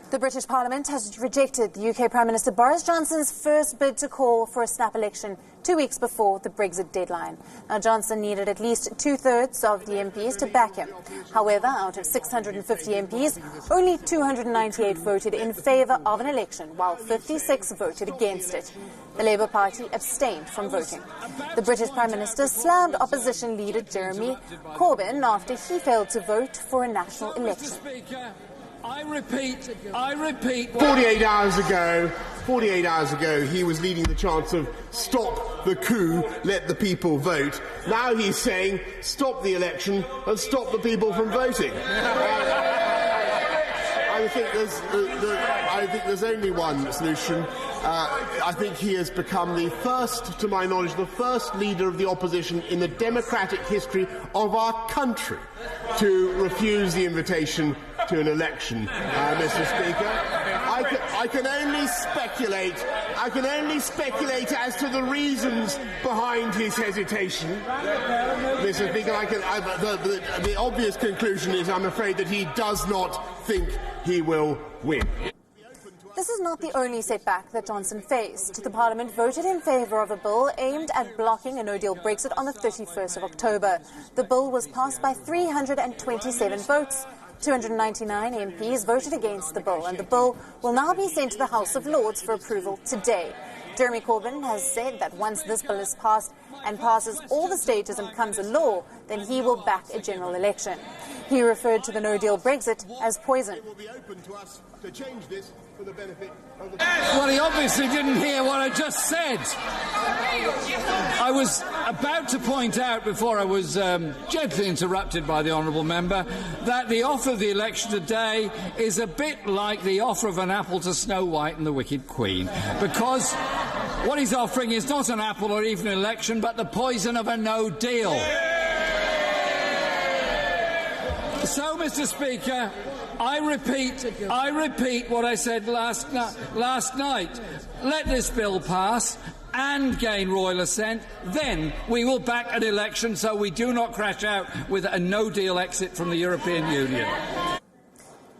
The British Parliament has rejected the UK Prime Minister Boris Johnson's first bid to call for a snap election 2 weeks before the Brexit deadline. Now, Johnson needed at least two-thirds of the MPs to back him. However, out of 650 MPs, only 298 voted in favour of an election, while 56 voted against it. The Labour Party abstained from voting. The British Prime Minister slammed opposition leader Jeremy Corbyn after he failed to vote for a national election. I repeat. 48 hours ago, he was leading the chance of stop the coup, let the people vote. Now he's saying stop the election and stop the people from voting. I think there's only one solution. I think he has become the first, to my knowledge, the first leader of the opposition in the democratic history of our country to refuse the invitation to an election, Mr. Speaker. I can only speculate as to the reasons behind his hesitation, Mr. Speaker. The obvious conclusion is, I'm afraid, that he does not think he will win. This is not the only setback that Johnson faced. The Parliament voted in favour of a bill aimed at blocking a no-deal Brexit on the 31st of October. The bill was passed by 327 votes. 299 MPs voted against the bill, and the bill will now be sent to the House of Lords for approval today. Jeremy Corbyn has said that once this bill is passed and passes all the stages and becomes a law, then he will back a general election. He referred to the no-deal Brexit as poison. Well, he obviously didn't hear what I just said. I was about to point out, before I was gently interrupted by the honourable member, that the offer of the election today is a bit like the offer of an apple to Snow White and the Wicked Queen, because what he's offering is not an apple or even an election, but the poison of a no deal. So, Mr. Speaker, I repeat what I said last night. Let this bill pass and gain royal assent, then we will back an election so we do not crash out with a no-deal exit from the European Union.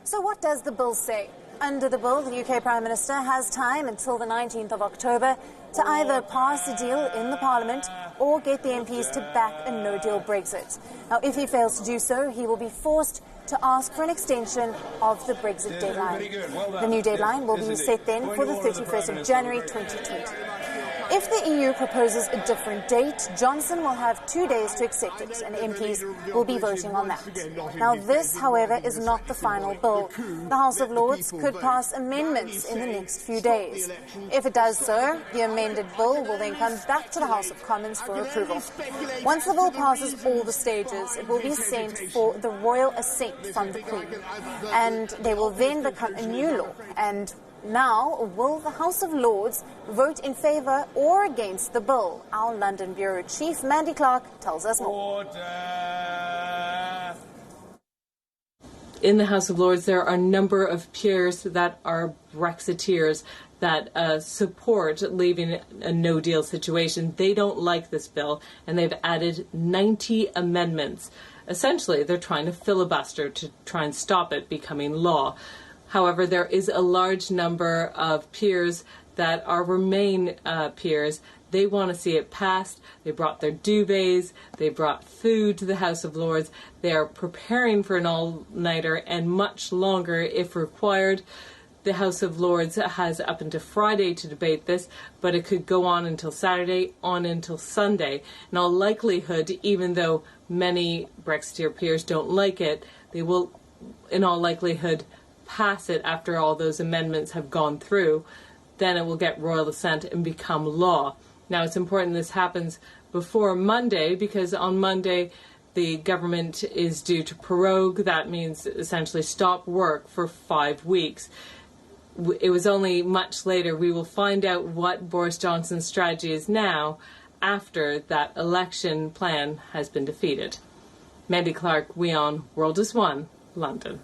So what does the bill say? Under the bill, the UK Prime Minister has time until the 19th of October to either pass a deal in the Parliament or get the MPs to back a no-deal Brexit. Now, if he fails to do so, he will be forced to ask for an extension of the Brexit deadline. The new deadline will be set then for the 31st of January 2020. If the EU proposes a different date, Johnson will have 2 days to accept it, and MPs will be voting on that. Now, this, however, is not the final bill. The House of Lords could pass amendments in the next few days. If it does so, the amended bill will then come back to the House of Commons for approval. Once the bill passes all the stages, it will be sent for the royal assent from the Queen, and they will then become a new law. And now, will the House of Lords vote in favour or against the bill? Our London Bureau Chief, Mandy Clark, tells us more. Order. In the House of Lords, there are a number of peers that are Brexiteers that support leaving a no-deal situation. They don't like this bill, and they've added 90 amendments. Essentially, they're trying to filibuster to try and stop it becoming law. However, there is a large number of peers that are Remain peers. They want to see it passed. They brought their duvets. They brought food to the House of Lords. They are preparing for an all-nighter and much longer if required. The House of Lords has up until Friday to debate this, but it could go on until Saturday, on until Sunday. In all likelihood, even though many Brexiteer peers don't like it, they will, in all likelihood, pass it after all those amendments have gone through. Then it will get royal assent and become law. Now, it's important this happens before Monday, because on Monday the government is due to prorogue. That means essentially stop work for 5 weeks. It was only much later we will find out what Boris Johnson's strategy is now after that election plan has been defeated. Mandy Clark, WION, World is One, London.